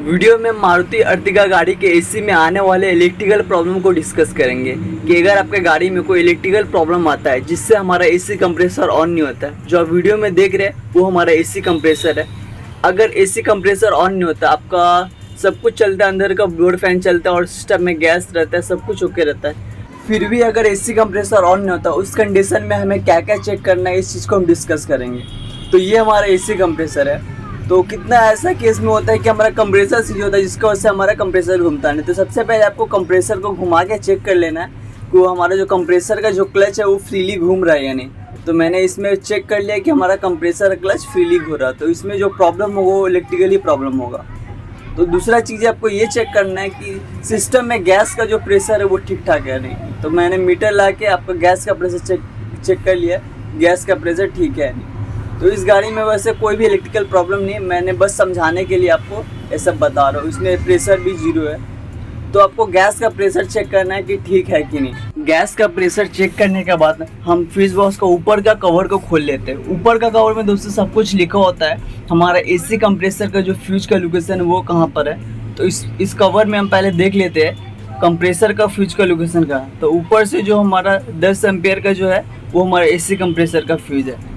Video में Maruti Ertiga गाड़ी के एसी में आने वाले इलेक्ट्रिकल प्रॉब्लम को डिस्कस करेंगे कि अगर आपके गाड़ी में कोई इलेक्ट्रिकल प्रॉब्लम आता है जिससे हमारा एसी कंप्रेसर ऑन नहीं होता है। जो आप वीडियो में देख रहे हैं वो हमारा एसी कंप्रेसर है। अगर एसी कंप्रेसर ऑन नहीं होता, आपका सब कुछ चलता है, अंदर का ब्लोअर फैन चलता है और सिस्टम में गैस रहता है, सब कुछ ओके रहता है, फिर भी अगर एसी कंप्रेसर ऑन नहीं होता, उस कंडीशन में हमें क्या क्या चेक करना है, इस चीज़ को हम डिस्कस करेंगे। तो ये हमारा एसी कंप्रेसर है। तो कितना ऐसा केस में होता है कि हमारा कंप्रेसर सीज होता है जिसकी वजह से हमारा कंप्रेसर घूमता नहीं। तो सबसे पहले आपको कंप्रेसर को घुमा के चेक कर लेना है कि वो हमारा जो कंप्रेसर का जो क्लच है वो फ्रीली घूम रहा है या नहीं। तो मैंने इसमें चेक कर लिया कि हमारा कंप्रेसर क्लच फ्रीली घूम रहा है, तो इसमें जो प्रॉब्लम होगा वो इलेक्ट्रिकली प्रॉब्लम होगा। तो दूसरा चीज़ आपको ये चेक करना है कि सिस्टम में गैस का जो प्रेशर है वो ठीक ठाक है नहीं। तो मैंने मीटर ला के आपका गैस का प्रेशर चेक कर लिया, गैस का प्रेशर ठीक है नहीं। तो इस गाड़ी में वैसे कोई भी इलेक्ट्रिकल प्रॉब्लम नहीं है, मैंने बस समझाने के लिए आपको ये सब बता रहा हूँ। इसमें प्रेशर भी 0 है। तो आपको गैस का प्रेशर चेक करना है कि ठीक है कि नहीं। गैस का प्रेशर चेक करने के बाद हम फ्यूज बॉक्स का ऊपर का कवर को खोल लेते हैं। ऊपर का कवर में दोस्तों सब कुछ लिखा होता है, हमारा एसी कंप्रेसर का जो फ्यूज का लोकेशन है वो कहाँ पर है। तो इस कवर में हम पहले देख लेते हैं कंप्रेसर का फ्यूज का लोकेशन कहाँ है। तो ऊपर से जो हमारा 10 एम्पियर का जो है वो हमारा एसी कंप्रेसर का फ्यूज है।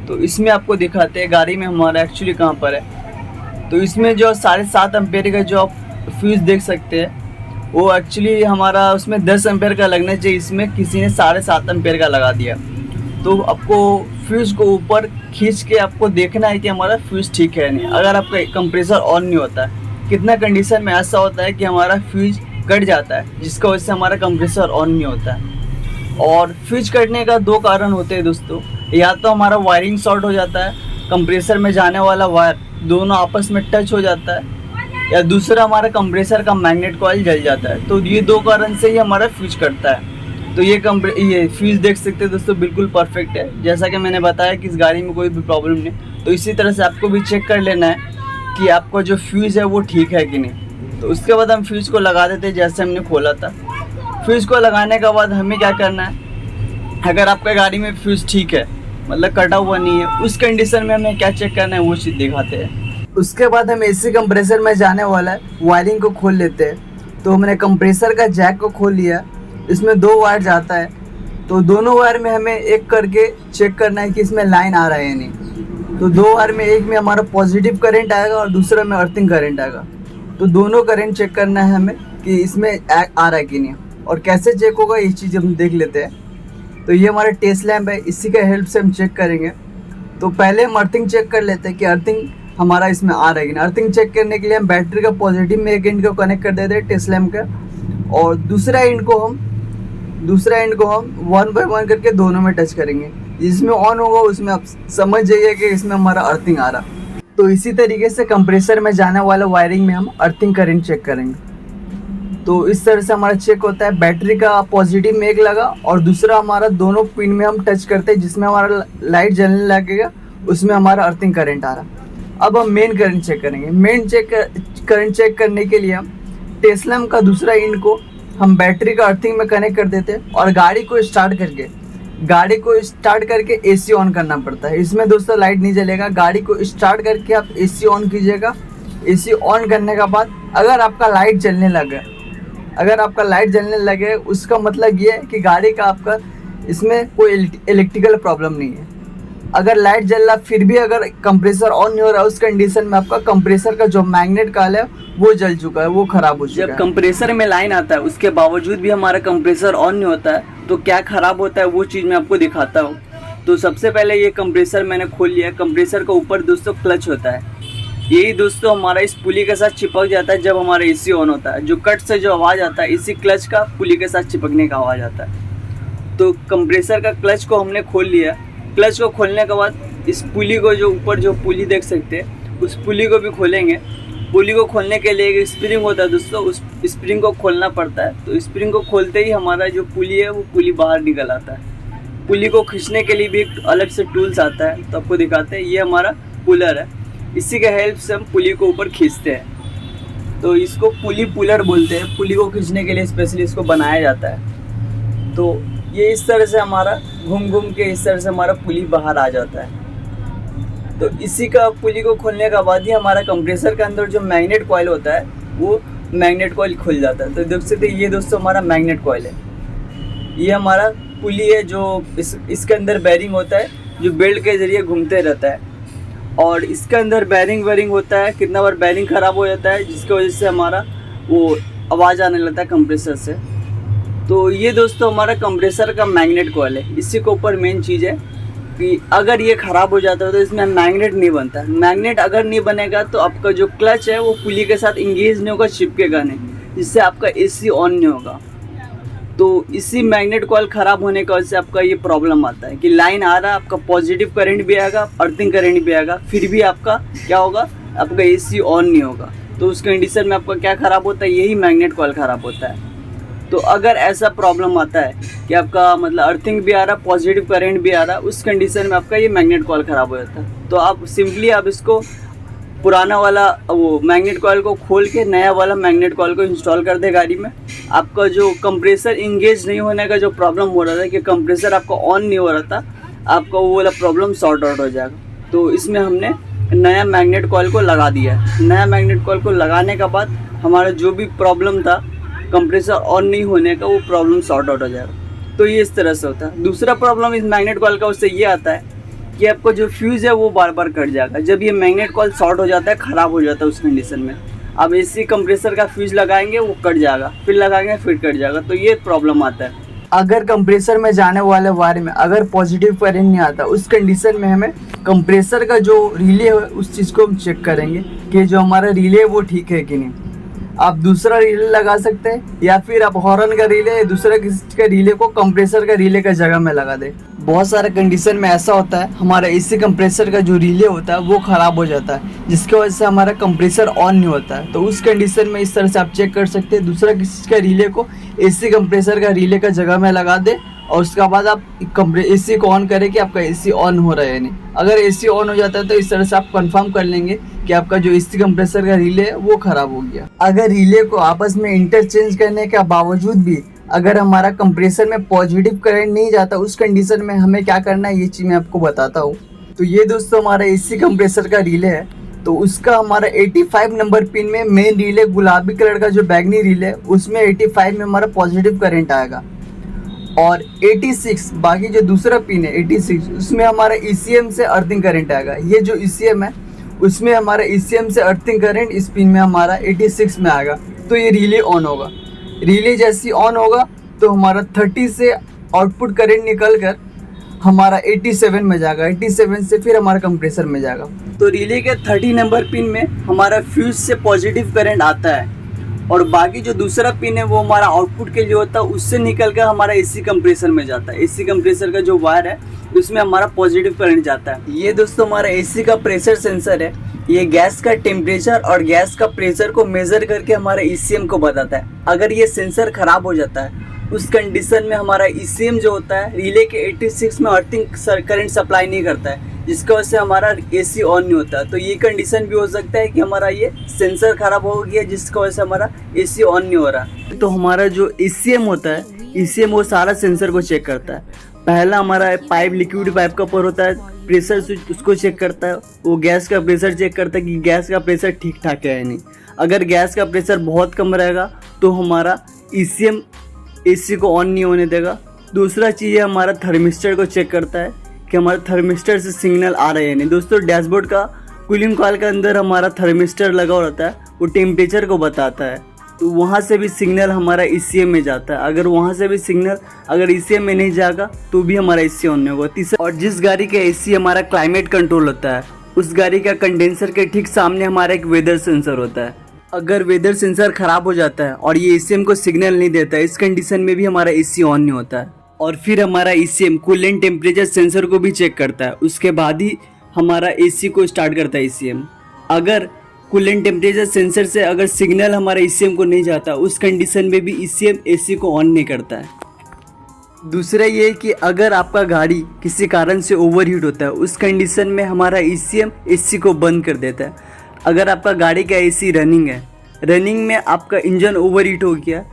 तो इसमें आपको दिखाते हैं गाड़ी में हमारा एक्चुअली कहाँ पर है। तो इसमें जो 7.5 एम्पियर का जो आप फ्यूज़ देख सकते हैं वो एक्चुअली हमारा उसमें 10 एम्पियर का लगना चाहिए, इसमें किसी ने 7.5 एम्पियर का लगा दिया। तो आपको फ्यूज़ को ऊपर खींच के आपको देखना है कि हमारा फ्यूज़ ठीक है नहीं। अगर आपका कंप्रेसर ऑन नहीं होता है, कितना कंडीशन में ऐसा होता है कि हमारा फ्यूज़ कट जाता है जिसकी वजह से हमारा कंप्रेसर ऑन नहीं होता है। और फ्यूज कटने का 2 कारण होते हैं दोस्तों। या तो हमारा वायरिंग शॉर्ट हो जाता है, कंप्रेसर में जाने वाला वायर दोनों आपस में टच हो जाता है, या दूसरा हमारा कंप्रेसर का मैग्नेट कॉइल जल जाता है। तो ये 2 कारण से ही हमारा फ्यूज कटता है। तो ये फ्यूज देख सकते हैं दोस्तों, बिल्कुल परफेक्ट है। जैसा कि मैंने बताया कि इस गाड़ी में कोई भी प्रॉब्लम नहीं। तो इसी तरह से आपको भी चेक कर लेना है कि आपका जो फ्यूज़ है वो ठीक है कि नहीं। तो उसके बाद हम फ्यूज़ को लगा देते हैं जैसे हमने खोला था। फ्यूज़ को लगाने के बाद हमें क्या करना है, अगर आपका गाड़ी में फ्यूज़ ठीक है, मतलब कटा हुआ नहीं है, उस कंडीशन में हमें क्या चेक करना है वो चीज़ दिखाते हैं। उसके बाद हम एसी कंप्रेसर में जाने वाला है वायरिंग को खोल लेते हैं। तो हमने कंप्रेसर का जैक को खोल लिया, इसमें 2 वायर जाता है। तो दोनों वायर में हमें एक करके चेक करना है कि इसमें लाइन आ रहा है या नहीं। तो 2 वायर में एक में हमारा पॉजिटिव करंट आएगा और दूसरा में अर्थिंग करंट आएगा। तो दोनों करंट चेक करना है हमें कि इसमें आ रहा है कि नहीं। और कैसे चेक होगा ये चीज़ हम देख लेते हैं। तो ये हमारा टेस्ट लैम्प है, इसी के हेल्प से हम चेक करेंगे। तो पहले हम अर्थिंग चेक कर लेते हैं कि अर्थिंग हमारा इसमें आ रहा है कि नहीं। अर्थिंग चेक करने के लिए हम बैटरी का पॉजिटिव में एक एंड को कनेक्ट कर देते हैं टेस्ट लैम्प का, और दूसरा एंड को हम 1 बाय 1 करके दोनों में टच करेंगे। जिसमें ऑन होगा उसमें आप समझ जाइए कि इसमें हमारा अर्थिंग आ रहा। तो इसी तरीके से कंप्रेसर में जाने वाला वायरिंग में हम अर्थिंग करंट चेक करेंगे। तो इस तरह से हमारा चेक होता है। बैटरी का पॉजिटिव में एक लगा और दूसरा हमारा दोनों पिन में हम टच करते हैं, जिसमें हमारा लाइट जलने लगेगा, उसमें हमारा अर्थिंग करंट आ रहा। अब हम मेन करंट चेक करेंगे। करंट चेक करने के लिए हम टेस्ट लैम्प का दूसरा एंड को हम बैटरी का अर्थिंग में कनेक्ट कर देते हैं और गाड़ी को स्टार्ट करके एसी ऑन करना पड़ता है। इसमें दोस्तों लाइट नहीं जलेगा, गाड़ी को स्टार्ट करके आप एसी ऑन कीजिएगा। एसी ऑन करने के बाद अगर आपका लाइट जलने लगे उसका मतलब ये है कि गाड़ी का आपका इसमें कोई इलेक्ट्रिकल प्रॉब्लम नहीं है। अगर लाइट जल रहा फिर भी अगर कंप्रेसर ऑन नहीं हो रहा, उस कंडीशन में आपका कंप्रेसर का जो मैग्नेट कॉइल है वो जल चुका है, वो खराब हो चुका है। जब कंप्रेसर में लाइन आता है उसके बावजूद भी हमारा कंप्रेसर ऑन नहीं होता है, तो क्या खराब होता है वो चीज़ मैं आपको दिखाता हूँ। तो सबसे पहले ये कंप्रेसर मैंने खोल लिया। कंप्रेसर का ऊपर दोस्तों क्लच होता है, यही दोस्तों हमारा इस पुली के साथ चिपक जाता है जब हमारा एसी ऑन होता है। जो कट से जो आवाज़ आता है, इसी क्लच का पुली के साथ चिपकने का आवाज़ आता है। तो कंप्रेसर का क्लच को हमने खोल लिया। क्लच को खोलने के बाद इस पुली को, जो ऊपर जो पुली देख सकते हैं, उस पुली को भी खोलेंगे। पुली को खोलने के लिए एक स्प्रिंग होता है दोस्तों, उस स्प्रिंग को खोलना पड़ता है। तो स्प्रिंग को खोलते ही हमारा जो पुली है वो पुली बाहर निकल आता है। पुली को खींचने के लिए भी एक अलग से टूल्स आता है, तो आपको दिखाते हैं। ये हमारा पुलर है, इसी के हेल्प से हम पुली को ऊपर खींचते हैं। तो इसको पुली पुलर बोलते हैं। पुली को खींचने के लिए स्पेशली इसको बनाया जाता है। तो ये इस तरह से हमारा घूम के इस तरह से हमारा पुली बाहर आ जाता है। तो इसी का पुली को खोलने के बाद ही हमारा कंप्रेसर के अंदर जो मैग्नेट कॉइल होता है वो मैग्नेट कॉइल खुल जाता है। तो देख सकते हैं ये दोस्तों हमारा मैग्नेट कॉइल है, ये हमारा पुली है जो इसके अंदर बेरिंग होता है जो बेल्ट के ज़रिए घूमते रहता है, और इसके अंदर बेरिंग होता है। कितना बार बेरिंग ख़राब हो जाता है जिसकी वजह से हमारा वो आवाज़ आने लगता है कंप्रेसर से। तो ये दोस्तों हमारा कंप्रेसर का मैग्नेट कॉइल है। इसी के ऊपर मेन चीज़ है कि अगर ये ख़राब हो जाता है तो इसमें मैग्नेट नहीं बनता। मैग्नेट अगर नहीं बनेगा तो आपका जो क्लच है वो पुली के साथ इंगेज नहीं होगा, चिपकेगा नहीं, जिससे आपका एसी ऑन नहीं होगा। तो इसी मैग्नेट कॉइल ख़राब होने की वजह से आपका ये प्रॉब्लम आता है कि लाइन आ रहा है, आपका पॉजिटिव करंट भी आएगा, अर्थिंग करंट भी आएगा, फिर भी आपका क्या होगा, आपका एसी ऑन नहीं होगा। तो उस कंडीशन में आपका क्या ख़राब होता है, यही मैग्नेट कॉइल ख़राब होता है। तो अगर ऐसा प्रॉब्लम आता है कि आपका मतलब अर्थिंग भी आ रहा, पॉजिटिव करंट भी आ रहा, उस कंडीशन में आपका ये मैग्नेट कॉइल ख़राब हो जाता है। तो आप सिंपली आप इसको पुराना वाला वो मैग्नेट कॉइल को खोल के नया वाला मैग्नेट कॉइल को इंस्टॉल कर दे गाड़ी में। आपका जो कंप्रेसर इंगेज नहीं होने का जो प्रॉब्लम हो रहा था कि कंप्रेसर आपका ऑन नहीं हो रहा था, आपका वो वाला प्रॉब्लम सॉर्ट आउट हो जाएगा। तो इसमें हमने नया मैग्नेट कॉइल को लगा दिया है। नया मैग्नेट कॉइल को लगाने के बाद हमारा जो भी प्रॉब्लम था कंप्रेसर ऑन नहीं होने का, वो प्रॉब्लम सॉर्ट आउट हो जाएगा। तो ये इस तरह से होता है। दूसरा प्रॉब्लम इस मैग्नेट कॉइल का उससे ये आता है कि आपका जो फ्यूज़ है वो बार बार कट जाएगा। जब ये मैग्नेट कॉइल शॉर्ट हो जाता है, ख़राब हो जाता है, उस कंडीशन में अब एसी कंप्रेसर का फ्यूज़ लगाएंगे वो कट जाएगा, फिर लगाएंगे फिर कट जाएगा। तो ये प्रॉब्लम आता है। अगर कंप्रेसर में जाने वाले वायर में अगर पॉजिटिव करंट नहीं आता, उस कंडीशन में हमें कंप्रेसर का जो रिले है उस चीज़ को हम चेक करेंगे कि जो हमारा रिले है वो ठीक है कि नहीं। आप दूसरा रिले लगा सकते हैं या फिर आप हॉर्न का रिले दूसरा किसी का रिले को कंप्रेसर का रिले का जगह में लगा दें। बहुत सारे कंडीशन में ऐसा होता है हमारा एसी कंप्रेसर का जो रिले होता है वो ख़राब हो जाता है, जिसकी वजह से हमारा कंप्रेसर ऑन नहीं होता है। तो उस कंडीशन में इस तरह से आप चेक कर सकते हैं, दूसरा किसी का रिले को एसी कंप्रेसर का रिले का जगह में लगा दे और उसके बाद आप एसी को ऑन करें कि आपका एसी ऑन हो रहा है या नहीं। अगर एसी ऑन हो जाता है तो इस तरह से आप कंफर्म कर लेंगे कि आपका जो एसी कंप्रेसर का रिले है वो ख़राब हो गया। अगर रिले को आपस में इंटरचेंज करने के बावजूद भी अगर हमारा कंप्रेसर में पॉजिटिव करंट नहीं जाता, उस कंडीशन में हमें क्या करना है ये चीज़ मैं आपको बताता हूँ। तो ये दोस्तों हमारा एसी कंप्रेसर का रिले है। तो उसका हमारा 85 नंबर पिन में मेन रिले गुलाबी कलर का जो बैगनी रिले है उसमें 85 में हमारा पॉजिटिव करंट आएगा, और 86 बाकी जो दूसरा पिन है 86 उसमें हमारा ECM से अर्थिंग करंट आएगा। ये जो ECM है उसमें हमारा ECM से अर्थिंग करंट इस पिन में हमारा 86 में आएगा। तो ये रिले ऑन होगा। रिले जैसी ऑन होगा तो हमारा 30 से आउटपुट करंट निकल कर हमारा 87 में जाएगा, 87 से फिर हमारा कंप्रेसर में जाएगा। तो रिले के 30 नंबर पिन में हमारा फ्यूज से पॉजिटिव करंट आता है, और बाकी जो दूसरा पिन है वो हमारा आउटपुट के लिए होता है, उससे निकल कर हमारा एसी कंप्रेसर में जाता है। एसी कंप्रेसर का जो वायर है उसमें हमारा पॉजिटिव करंट जाता है। ये दोस्तों हमारा एसी का प्रेशर सेंसर है। ये गैस का टेम्परेचर और गैस का प्रेशर को मेज़र करके हमारा ECM को बताता है। अगर ये सेंसर ख़राब हो जाता है उस कंडीशन में हमारा ECM जो होता है रिले के 86 में अर्थिंग करंट सप्लाई नहीं करता है, जिसकी वजह से हमारा एसी ऑन नहीं होता। तो ये कंडीशन भी हो सकता है कि हमारा ये सेंसर ख़राब हो गया जिसकी वजह से हमारा एसी ऑन नहीं हो रहा। तो हमारा जो ECM होता है, ECM वो सारा सेंसर को चेक करता है। पहला हमारा पाइप लिक्विड पाइप का ऊपर होता है, प्रेशर स्विच उसको चेक करता है। वो गैस का प्रेशर चेक करता है कि गैस का प्रेशर ठीक ठाक है या नहीं। अगर गैस का प्रेशर बहुत कम रहेगा तो हमारा ECM एसी को ऑन नहीं होने देगा। दूसरा चीज़ है हमारा थर्मिस्टर को चेक करता है कि हमारा थर्मिस्टर से सिग्नल आ रहा है या नहीं। दोस्तों डैशबोर्ड का कूलिंग कॉइल के अंदर हमारा थर्मिस्टर लगा रहता है, वो टेम्परेचर को बताता है। तो वहाँ से भी सिग्नल हमारा ECM में जाता है। अगर वहाँ से भी सिग्नल अगर ECM में नहीं जाएगा तो भी हमारा एसी ऑन नहीं होगा। तीसरा, और जिस गाड़ी का एसी हमारा क्लाइमेट कंट्रोल होता है उस गाड़ी का कंडेंसर के ठीक सामने हमारा एक वेदर सेंसर होता है। अगर वेदर सेंसर ख़राब हो जाता है और ये ECM को सिग्नल नहीं देता है, इस कंडीशन में भी हमारा एसी ऑन नहीं होता है। और फिर हमारा ECM कूलेंट टेम्परेचर सेंसर को भी चेक करता है, उसके बाद ही हमारा एसी को स्टार्ट करता है ECM। अगर कूलेंट टेम्परेचर सेंसर से अगर सिग्नल हमारा ECM को नहीं जाता, उस कंडीशन में भी ECM एसी को ऑन नहीं करता है। दूसरा ये कि अगर आपका गाड़ी किसी कारण से ओवरहीट होता है, उस कंडीशन में हमारा ECM एसी को बंद कर देता है। अगर आपका गाड़ी का एसी रनिंग है, रनिंग में आपका इंजन ओवरहीट हो गया,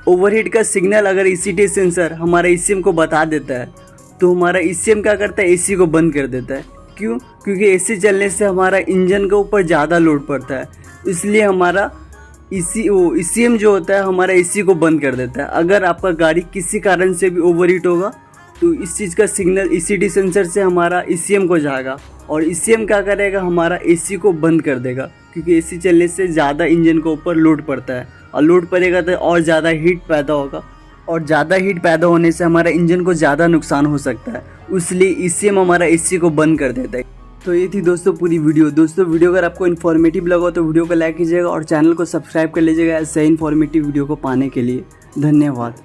ओवरहीट का सिग्नल अगर ECT सेंसर हमारा ECM को बता देता है तो हमारा ECM क्या करता है, एसी को बंद कर देता है। क्यों? क्योंकि एसी चलने से हमारा इंजन के ऊपर ज़्यादा लोड पड़ता है, इसलिए हमारा ईसीएम जो होता है हमारा एसी को बंद कर देता है। अगर आपका गाड़ी किसी कारण से भी ओवरहीट होगा तो इस चीज़ का सिग्नल ईसीडी सेंसर से हमारा ईसीएम को जाएगा और ईसीएम क्या करेगा, हमारा एसी को बंद कर देगा। क्योंकि एसी चलने से ज़्यादा इंजन के ऊपर लोड पड़ता है और लोड पड़ेगा तो और ज़्यादा हीट पैदा होगा और ज़्यादा हीट पैदा होने से हमारा इंजन को ज़्यादा नुकसान हो सकता है, इसलिए ईसीएम हमारा एसी को बंद कर देता है। तो ये थी दोस्तों पूरी वीडियो। दोस्तों वीडियो अगर आपको इन्फॉर्मेटिव लगा तो वीडियो को लाइक कीजिएगा और चैनल को सब्सक्राइब कर लीजिएगा ऐसे इन्फॉर्मेटिव वीडियो को पाने के लिए। धन्यवाद।